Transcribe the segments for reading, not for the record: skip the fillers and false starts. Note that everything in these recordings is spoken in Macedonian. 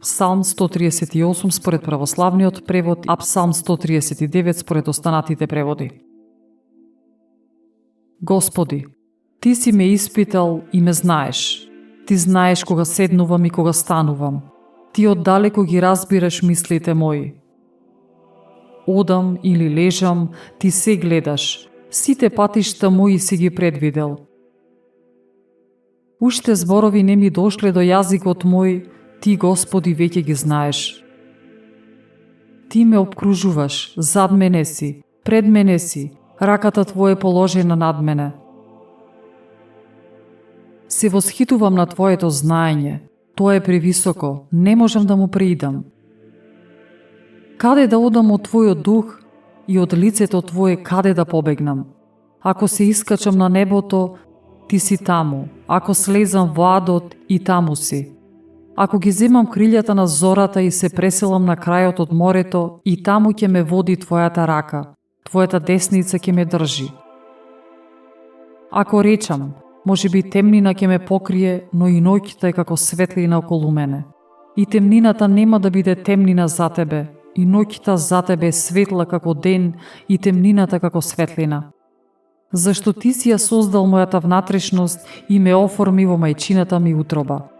Псалм 138 според православниот превод, а Псалм 139 според останатите преводи. Господи, Ти си ме испитал и ме знаеш. Ти знаеш кога седнувам и кога станувам. Ти оддалеку ги разбираш мислите мои. Одам или лежам, Ти се гледаш. Сите патишта мои си ги предвидел. Уште зборови не ми дошле до јазикот мој, Ти, Господи, веќе ги знаеш. Ти ме обкружуваш, зад мене си, пред мене си, раката Твоја е положена над мене. Се восхитувам на Твоето знаење, тоа е превисоко, не можам да му преидам. Каде да одам од Твојот дух и од лицето Твое каде да побегнам? Ако се искачам на небото, Ти си таму, ако слезам во адот, и таму си. Ако ги земам крилјата на зората и се преселам на крајот од морето, и таму ќе ме води Твојата рака, Твојата десница ќе ме држи. Ако речам, може би темнина ќе ме покрие, но и ноќта е како светлина околу мене. И темнината нема да биде темнина за Тебе, и ноќта за Тебе е светла како ден, и темнината како светлина. Зашто Ти си ја создал мојата внатрешност и ме оформи во мајчината ми утроба.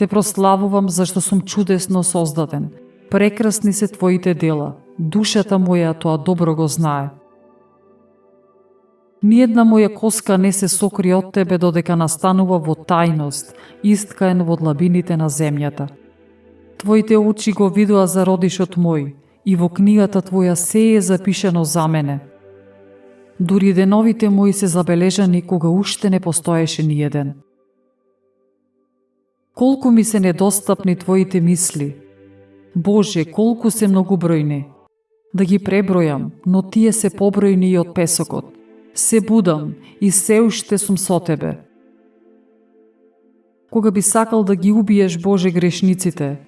Те прославувам зашто сум чудесно создаден. Прекрасни се Твоите дела. Душата моја тоа добро го знае. Ниедна моја коска не се сокри од Тебе додека настанува во тајност, исткаен во длабините на земјата. Твоите очи го видоа зародишот мој и во книгата Твоја се е запишано за мене. Дури деновите мои се забележани кога уште не постоеше ниеден. Колку ми се недостапни Твоите мисли. Боже, колку се многубројни. Да ги пребројам, но тие се побројни и од песокот. Се будам и се уште сум со Тебе. Кога би сакал да ги убиеш, Боже, грешниците,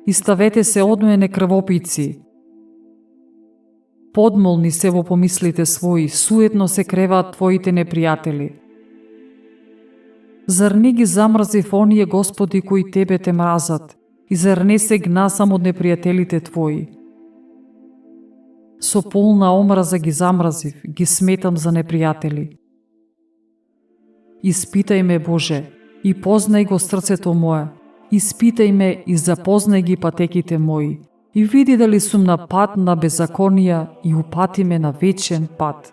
и ставете се одноене крвопици. Подмолни се во помислите своји, суетно се креваат Твоите непријатели. Зар не ги замрзив оние, Господи, кои Тебе те мразат, и зар не се гнасам од непријателите Твои? Со полна омраза ги замрзив, ги сметам за непријатели. Испитај ме, Боже, и познај го срцето мое, испитај ме и запознај ги патеките мои, и види дали сум на пат на беззаконија и упати ме на вечен пат.